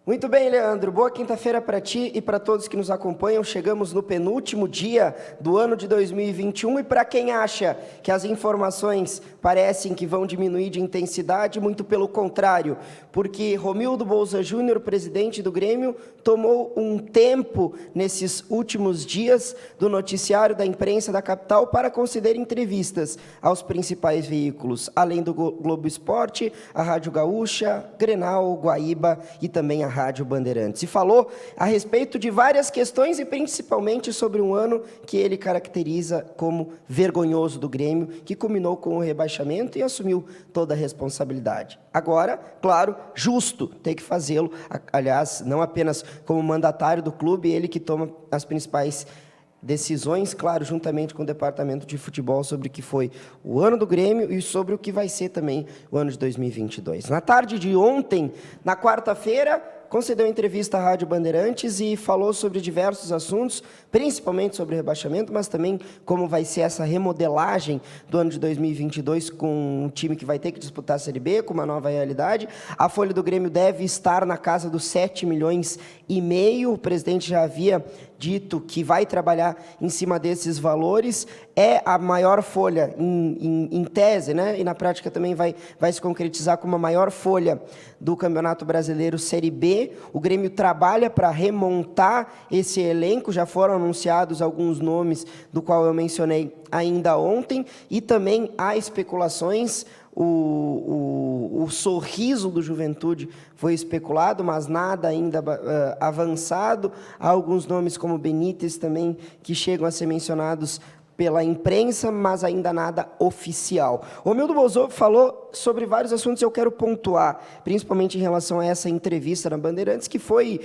Muito bem, Leandro. Boa quinta-feira para ti e para todos que nos acompanham. Chegamos no penúltimo dia do ano de 2021 e para quem acha que as informações parecem que vão diminuir de intensidade, muito pelo contrário, porque Romildo Bolzan Júnior, presidente do Grêmio, tomou um tempo nesses últimos dias do noticiário da imprensa da capital para conceder entrevistas aos principais veículos, além do Globo Esporte, a Rádio Gaúcha, Grenal, Guaíba e também a Rádio Bandeirantes, e falou a respeito de várias questões e principalmente sobre um ano que ele caracteriza como vergonhoso do Grêmio, que culminou com o rebaixamento e assumiu toda a responsabilidade. Agora, claro, justo ter que fazê-lo, aliás, não apenas como mandatário do clube, ele que toma as principais decisões, claro, juntamente com o departamento de futebol sobre o que foi o ano do Grêmio e sobre o que vai ser também o ano de 2022. Na tarde de ontem, na quarta-feira, concedeu entrevista à Rádio Bandeirantes e falou sobre diversos assuntos, principalmente sobre rebaixamento, mas também como vai ser essa remodelagem do ano de 2022 com um time que vai ter que disputar a Série B, com uma nova realidade. A folha do Grêmio deve estar na casa dos 7,5 milhões. O presidente já havia dito que vai trabalhar em cima desses valores. É a maior folha em tese, né? E na prática também vai se concretizar como a maior folha do Campeonato Brasileiro Série B. O Grêmio trabalha para remontar esse elenco, já foram anunciados alguns nomes, do qual eu mencionei ainda ontem, e também há especulações. O sorriso do Juventude foi especulado, mas nada ainda avançado. Há alguns nomes como Benítez também que chegam a ser mencionados pela imprensa, mas ainda nada oficial. O Romildo Bolzan falou sobre vários assuntos e eu quero pontuar, principalmente em relação a essa entrevista na Bandeirantes, que foi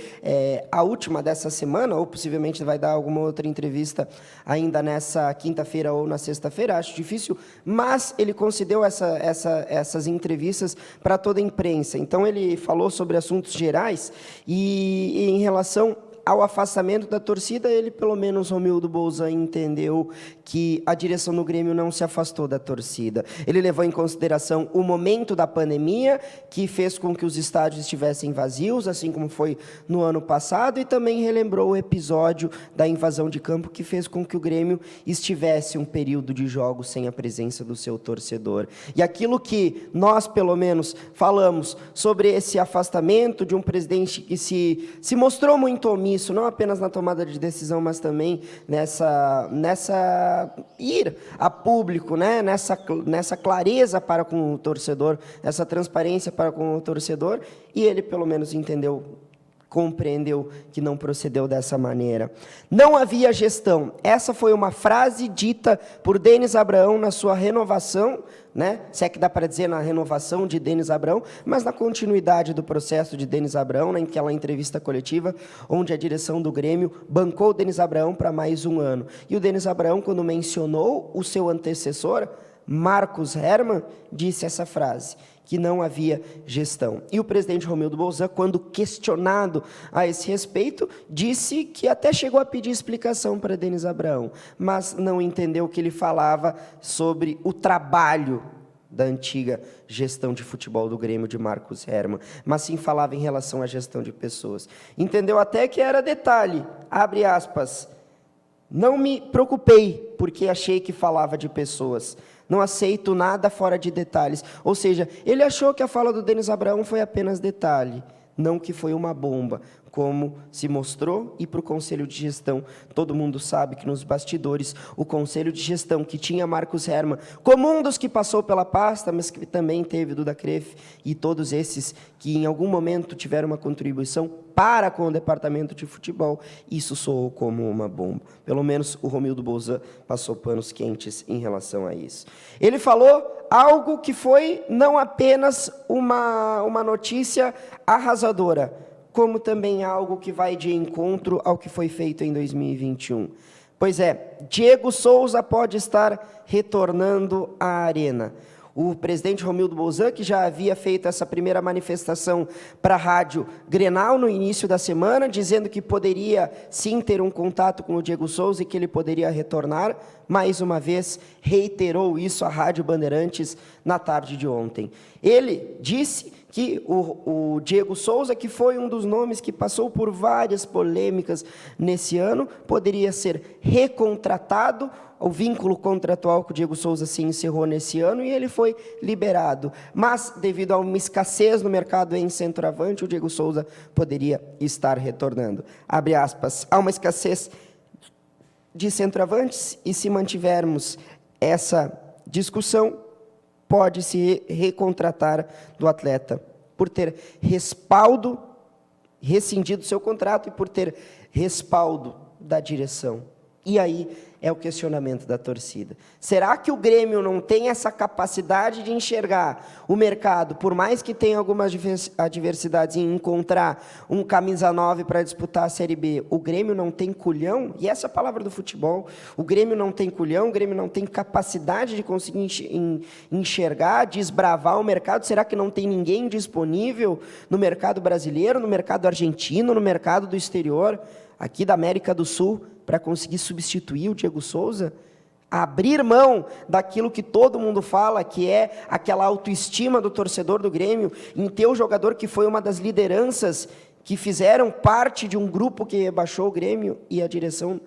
a última dessa semana, ou possivelmente vai dar alguma outra entrevista ainda nessa quinta-feira ou na sexta-feira, acho difícil, mas ele concedeu essas entrevistas para toda a imprensa. Então, ele falou sobre assuntos gerais e em relação ao afastamento da torcida, ele, pelo menos, Romildo Bolzan, entendeu que a direção do Grêmio não se afastou da torcida. Ele levou em consideração o momento da pandemia, que fez com que os estádios estivessem vazios, assim como foi no ano passado, e também relembrou o episódio da invasão de campo, que fez com que o Grêmio estivesse um período de jogos sem a presença do seu torcedor. E aquilo que nós, pelo menos, falamos sobre esse afastamento de um presidente que se mostrou muito omisso, não apenas na tomada de decisão, mas também nessa ir a público, né? nessa clareza para com o torcedor, nessa transparência para com o torcedor, e ele, pelo menos, compreendeu que não procedeu dessa maneira. Não havia gestão. Essa foi uma frase dita por Denis Abraão na sua renovação, né? Se é que dá para dizer na renovação de Denis Abraão, mas na continuidade do processo de Denis Abraão, naquela entrevista coletiva, onde a direção do Grêmio bancou o Denis Abraão para mais um ano. E o Denis Abraão, quando mencionou o seu antecessor, Marcos Herrmann, disse essa frase, que não havia gestão. E o presidente Romildo Bolzan, quando questionado a esse respeito, disse que até chegou a pedir explicação para Denis Abraão, mas não entendeu que ele falava sobre o trabalho da antiga gestão de futebol do Grêmio de Marcos Herrmann, mas sim falava em relação à gestão de pessoas. Entendeu até que era detalhe, abre aspas, não me preocupei, porque achei que falava de pessoas. Não aceito nada fora de detalhes. Ou seja, ele achou que a fala do Denis Abraão foi apenas detalhe, não que foi uma bomba, como se mostrou, e para o Conselho de Gestão, todo mundo sabe que nos bastidores, o Conselho de Gestão, que tinha Marcos Herrmann, como um dos que passou pela pasta, mas que também teve Duda Cref, e todos esses que em algum momento tiveram uma contribuição para com o departamento de futebol, isso soou como uma bomba. Pelo menos o Romildo Bolzan passou panos quentes em relação a isso. Ele falou algo que foi não apenas uma notícia arrasadora, como também algo que vai de encontro ao que foi feito em 2021. Pois é, Diego Souza pode estar retornando à arena. O presidente Romildo Bolzan, que já havia feito essa primeira manifestação para a Rádio Grenal no início da semana, dizendo que poderia sim ter um contato com o Diego Souza e que ele poderia retornar, mais uma vez reiterou isso à Rádio Bandeirantes na tarde de ontem. Ele disse que o Diego Souza, que foi um dos nomes que passou por várias polêmicas nesse ano, poderia ser recontratado. O vínculo contratual com o Diego Souza se encerrou nesse ano e ele foi liberado. Mas, devido a uma escassez no mercado em centroavante, o Diego Souza poderia estar retornando. Abre aspas, há uma escassez de centroavantes e, se mantivermos essa discussão, pode-se recontratar do atleta por ter respaldo, rescindido seu contrato e por ter respaldo da direção. E aí é o questionamento da torcida. Será que o Grêmio não tem essa capacidade de enxergar o mercado, por mais que tenha algumas adversidades em encontrar um camisa 9 para disputar a Série B? O Grêmio não tem culhão? E essa é a palavra do futebol. O Grêmio não tem culhão, o Grêmio não tem capacidade de conseguir enxergar, desbravar o mercado. Será que não tem ninguém disponível no mercado brasileiro, no mercado argentino, no mercado do exterior, aqui da América do Sul, para conseguir substituir o Diego Souza? Abrir mão daquilo que todo mundo fala, que é aquela autoestima do torcedor do Grêmio, em ter o jogador que foi uma das lideranças que fizeram parte de um grupo que rebaixou o Grêmio, e a direção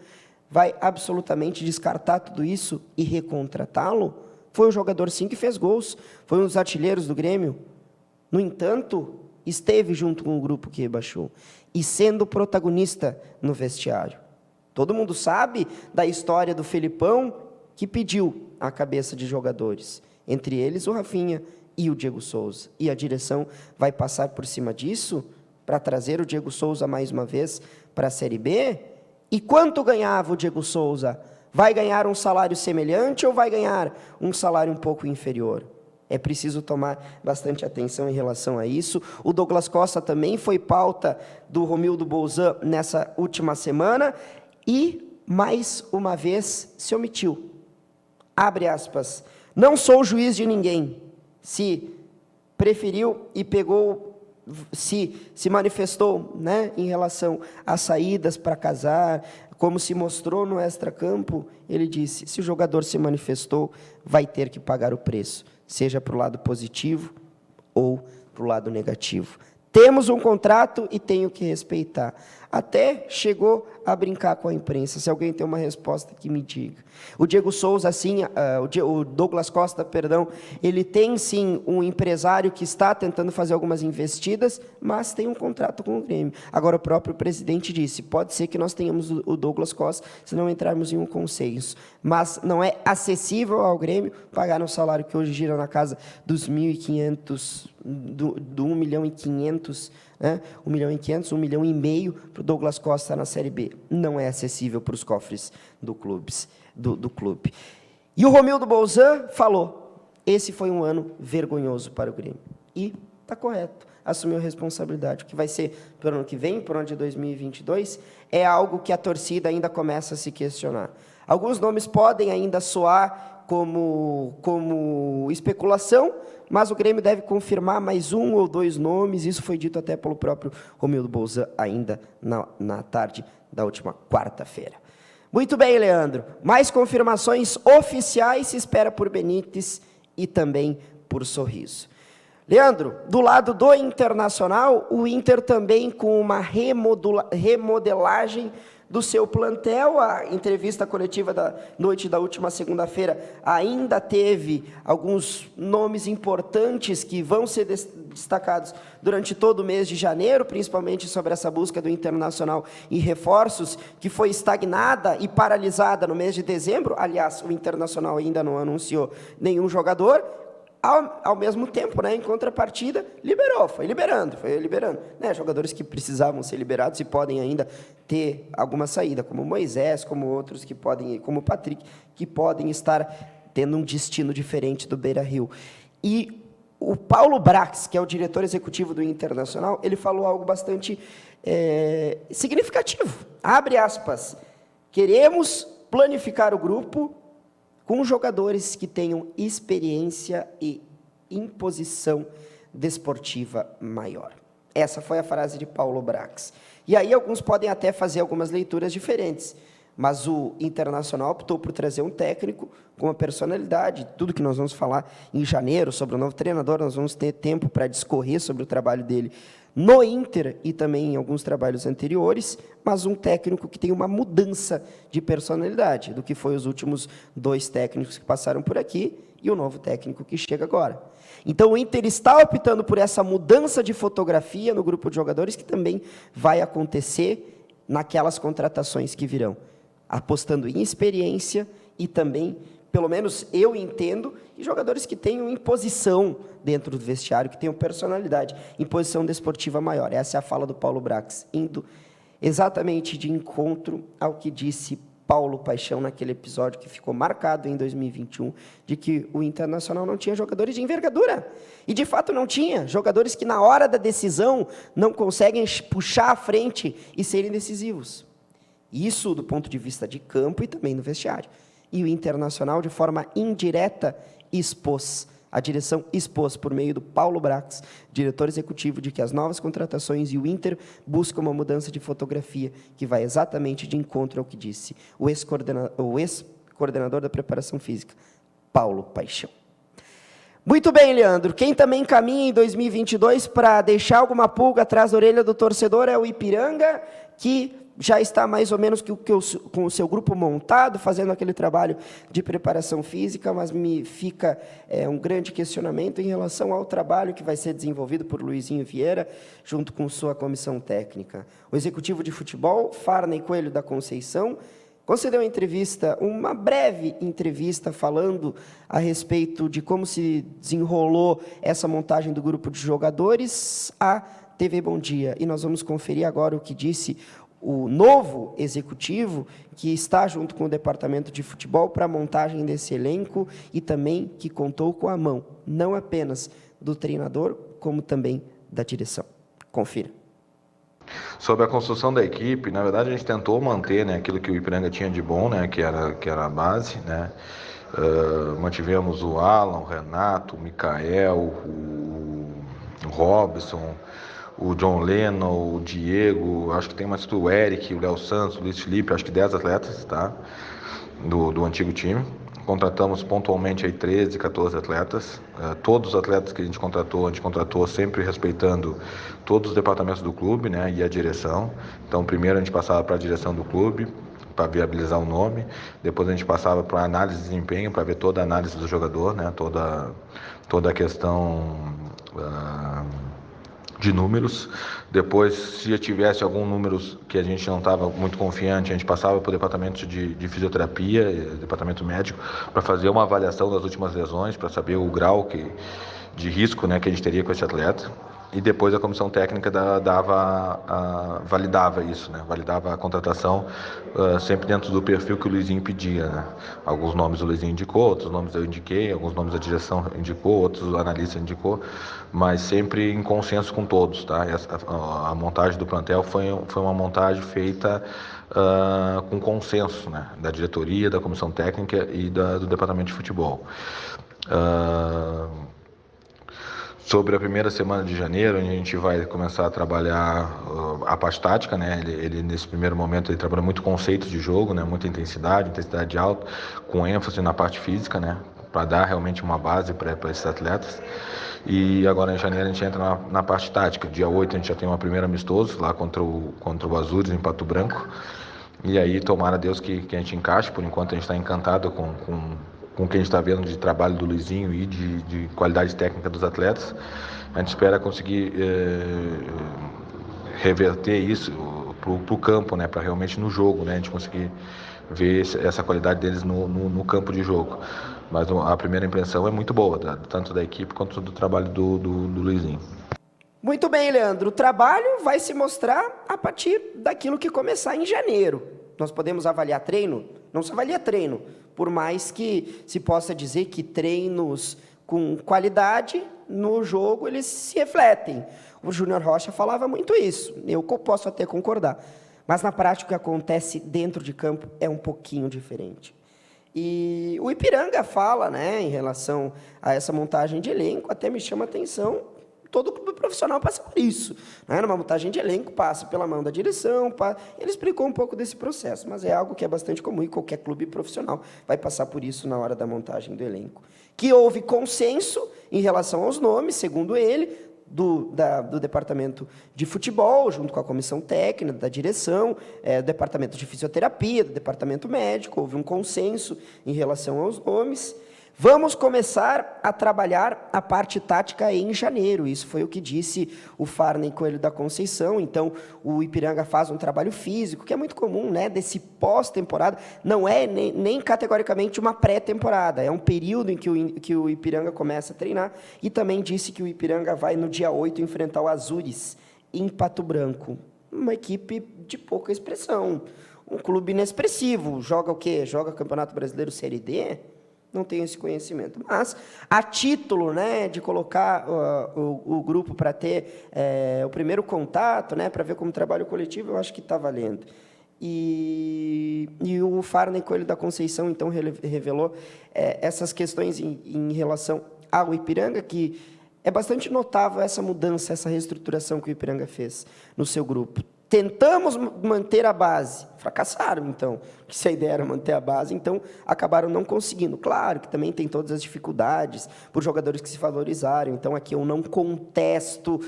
vai absolutamente descartar tudo isso e recontratá-lo? Foi um jogador, sim, que fez gols, foi um dos artilheiros do Grêmio. No entanto, esteve junto com o grupo que rebaixou e sendo protagonista no vestiário. Todo mundo sabe da história do Felipão, que pediu a cabeça de jogadores, entre eles o Rafinha e o Diego Souza. E a direção vai passar por cima disso para trazer o Diego Souza mais uma vez para a Série B? E quanto ganhava o Diego Souza? Vai ganhar um salário semelhante ou vai ganhar um salário um pouco inferior? É preciso tomar bastante atenção em relação a isso. O Douglas Costa também foi pauta do Romildo Bolzan nessa última semana e, mais uma vez, se omitiu. Abre aspas. Não sou juiz de ninguém. Se preferiu e pegou, se manifestou, né, em relação às saídas para casar, como se mostrou no extracampo, ele disse, se o jogador se manifestou, vai ter que pagar o preço, seja para o lado positivo ou para o lado negativo. Temos um contrato e tenho que respeitar. Até chegou a brincar com a imprensa. Se alguém tem uma resposta, que me diga. O Diego Souza, sim, o Douglas Costa, perdão, ele tem, sim, um empresário que está tentando fazer algumas investidas, mas tem um contrato com o Grêmio. Agora, o próprio presidente disse, pode ser que nós tenhamos o Douglas Costa, se não entrarmos em um consenso. Mas não é acessível ao Grêmio pagar um salário que hoje gira na casa dos 1.500, do 1.500.000, né? 1.500.000, 1,5 milhão para o Douglas Costa na Série B. Não é acessível para os cofres do clube. E o Romildo Bolzan falou, esse foi um ano vergonhoso para o Grêmio. E está correto, assumiu a responsabilidade. O que vai ser para o ano que vem, para o ano de 2022, é algo que a torcida ainda começa a se questionar. Alguns nomes podem ainda soar como especulação, mas o Grêmio deve confirmar mais um ou dois nomes, isso foi dito até pelo próprio Romildo Bolzan ainda na tarde da última quarta-feira. Muito bem, Leandro. Mais confirmações oficiais se espera por Benítez e também por Sorriso. Leandro, do lado do Internacional, o Inter também com uma remodelagem do seu plantel. A entrevista coletiva da noite da última segunda-feira ainda teve alguns nomes importantes que vão ser destacados durante todo o mês de janeiro, principalmente sobre essa busca do Internacional em reforços, que foi estagnada e paralisada no mês de dezembro. Aliás, o Internacional ainda não anunciou nenhum jogador. Ao mesmo tempo, né, em contrapartida, foi liberando, né, jogadores que precisavam ser liberados e podem ainda ter alguma saída, como Moisés, como outros que podem, como o Patrick, que podem estar tendo um destino diferente do Beira-Rio. E o Paulo Brax, que é o diretor executivo do Internacional, ele falou algo bastante significativo. Abre aspas, queremos planificar o grupo com jogadores que tenham experiência e imposição desportiva maior. Essa foi a frase de Paulo Brax. E aí alguns podem até fazer algumas leituras diferentes, Mas o Internacional optou por trazer um técnico com uma personalidade. Tudo que nós vamos falar em janeiro sobre o novo treinador, nós vamos ter tempo para discorrer sobre o trabalho dele no Inter e também em alguns trabalhos anteriores, mas um técnico que tem uma mudança de personalidade do que foi os últimos 2 técnicos que passaram por aqui e o novo técnico que chega agora. Então, o Inter está optando por essa mudança de fotografia no grupo de jogadores, que também vai acontecer naquelas contratações que virão, apostando em experiência e também, pelo menos eu entendo, em jogadores que tenham imposição dentro do vestiário, que tenham personalidade, imposição desportiva maior. Essa é a fala do Paulo Brax, indo exatamente de encontro ao que disse Paulo Paixão naquele episódio que ficou marcado em 2021, de que o Internacional não tinha jogadores de envergadura. E, de fato, não tinha. Jogadores que, na hora da decisão, não conseguem puxar à frente e serem decisivos. Isso do ponto de vista de campo e também no vestiário. E o Internacional, de forma indireta, expôs. A direção expôs, por meio do Paulo Brax, diretor executivo, de que as novas contratações e o Inter buscam uma mudança de fotografia que vai exatamente de encontro ao que disse o ex-coordenador da preparação física, Paulo Paixão. Muito bem, Leandro. Quem também caminha em 2022 para deixar alguma pulga atrás da orelha do torcedor é o Ipiranga, que já está mais ou menos com o seu grupo montado, fazendo aquele trabalho de preparação física, mas me fica um grande questionamento em relação ao trabalho que vai ser desenvolvido por Luizinho Vieira, junto com sua comissão técnica. O executivo de futebol, Farney Coelho da Conceição, concedeu uma breve entrevista, falando a respeito de como se desenrolou essa montagem do grupo de jogadores à TV Bom Dia. E nós vamos conferir agora o que disse o novo executivo, que está junto com o departamento de futebol para a montagem desse elenco e também que contou com a mão, não apenas do treinador, como também da direção. Confira. Sobre a construção da equipe, na verdade a gente tentou manter, né, aquilo que o Ipiranga tinha de bom, né, que era a base, né. Mantivemos o Alan, o Renato, o Mikael, o Robson, o John Lennon, o Diego, acho que tem mais o Eric, o Léo Santos, o Luiz Felipe, acho que 10 atletas, tá? Do antigo time. Contratamos pontualmente aí 13, 14 atletas. Todos os atletas que a gente contratou sempre respeitando todos os departamentos do clube, né, e a direção. Então, primeiro a gente passava para a direção do clube, para viabilizar o nome. Depois a gente passava para a análise de desempenho, para ver toda a análise do jogador, né, toda a questão de números. Depois, se já tivesse algum número que a gente não estava muito confiante, a gente passava para o departamento de fisioterapia, departamento médico, para fazer uma avaliação das últimas lesões, para saber o grau de risco, né, que a gente teria com esse atleta. E depois a comissão técnica validava isso, né? Validava a contratação sempre dentro do perfil que o Luizinho pedia, né? Alguns nomes o Luizinho indicou, outros nomes eu indiquei, alguns nomes a direção indicou, outros o analista indicou, mas sempre em consenso com todos, tá? A montagem do plantel foi uma montagem feita com consenso, né? Da diretoria, da comissão técnica e do departamento de futebol. Sobre a primeira semana de janeiro, a gente vai começar a trabalhar a parte tática, né? Ele nesse primeiro momento ele trabalha muito conceito de jogo, né? Muita intensidade alta, com ênfase na parte física, né? Para dar realmente uma base para esses atletas. E agora em janeiro a gente entra na parte tática. Dia 8 a gente já tem uma primeira amistoso lá contra o Azures em Pato Branco. E aí tomara Deus que a gente encaixe. Por enquanto a gente está encantado com o que a gente está vendo de trabalho do Luizinho e de qualidade técnica dos atletas. A gente espera conseguir reverter isso para o campo, né, para realmente no jogo, né, a gente conseguir ver essa qualidade deles no campo de jogo. Mas a primeira impressão é muito boa, tanto da equipe quanto do trabalho do Luizinho. Muito bem, Leandro. O trabalho vai se mostrar a partir daquilo que começar em janeiro. Nós podemos avaliar treino? Não se avalia treino, por mais que se possa dizer que treinos com qualidade no jogo, eles se refletem. O Júnior Rocha falava muito isso, eu posso até concordar, mas na prática o que acontece dentro de campo é um pouquinho diferente. E o Ipiranga fala, né, em relação a essa montagem de elenco, até me chama a atenção todo clube profissional passa por isso. Né? Numa montagem de elenco, passa pela mão da direção. Ele explicou um pouco desse processo, mas é algo que é bastante comum e qualquer clube profissional vai passar por isso na hora da montagem do elenco. Que houve consenso em relação aos nomes, segundo ele, do departamento de futebol, junto com a comissão técnica, da direção, do departamento de fisioterapia, do departamento médico, houve um consenso em relação aos nomes. Vamos começar a trabalhar a parte tática em janeiro. Isso foi o que disse o Farney Coelho da Conceição. Então, o Ipiranga faz um trabalho físico, que é muito comum, né? Desse pós-temporada. Não é nem categoricamente uma pré-temporada. É um período em que o Ipiranga começa a treinar. E também disse que o Ipiranga vai, no dia 8, enfrentar o Azures, em Pato Branco. Uma equipe de pouca expressão. Um clube inexpressivo. Joga o quê? Joga Campeonato Brasileiro Série D? Não tenho esse conhecimento. Mas, a título, né, de colocar o grupo para ter o primeiro contato, né, para ver como trabalho coletivo, eu acho que está valendo. E o Farney Coelho da Conceição, então, revelou essas questões em relação ao Ipiranga, que é bastante notável essa mudança, essa reestruturação que o Ipiranga fez no seu grupo. Tentamos manter a base, fracassaram, então, que se a ideia era manter a base, então acabaram não conseguindo. Claro que também tem todas as dificuldades por jogadores que se valorizaram, então aqui eu não contesto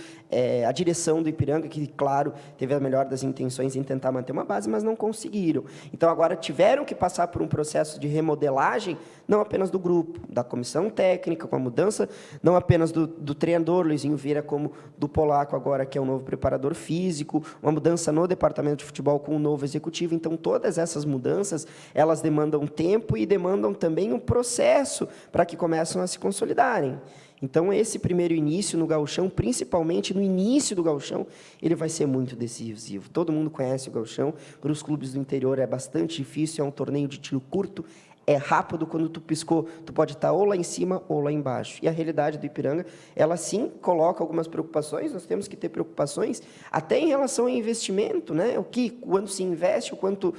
a direção do Ipiranga, que, claro, teve a melhor das intenções em tentar manter uma base, mas não conseguiram. Então, agora tiveram que passar por um processo de remodelagem, não apenas do grupo, da comissão técnica, com a mudança, não apenas do treinador, Luizinho Vieira, como do polaco agora, que é o novo preparador físico, uma mudança no departamento de futebol com o novo executivo. Então, todas essas mudanças, elas demandam tempo e demandam também um processo para que começam a se consolidarem. Então, esse primeiro início no gauchão, principalmente no início do gauchão, ele vai ser muito decisivo. Todo mundo conhece o gauchão, para os clubes do interior é bastante difícil, é um torneio de tiro curto, é rápido, quando tu piscou, tu pode estar ou lá em cima ou lá embaixo. E a realidade do Ipiranga, ela sim coloca algumas preocupações, nós temos que ter preocupações, até em relação ao investimento, né? Quando se investe, o quanto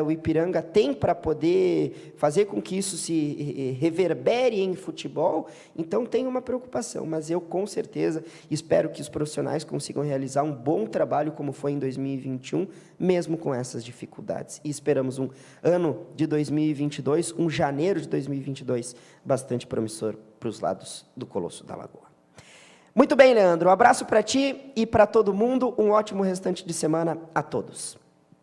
o Ipiranga tem para poder fazer com que isso se reverbere em futebol, então tem uma preocupação, mas eu com certeza espero que os profissionais consigam realizar um bom trabalho, como foi em 2021, mesmo com essas dificuldades. E esperamos um ano de 2022, um janeiro de 2022, bastante promissor para os lados do Colosso da Lagoa. Muito bem, Leandro. Um abraço para ti e para todo mundo. Um ótimo restante de semana a todos.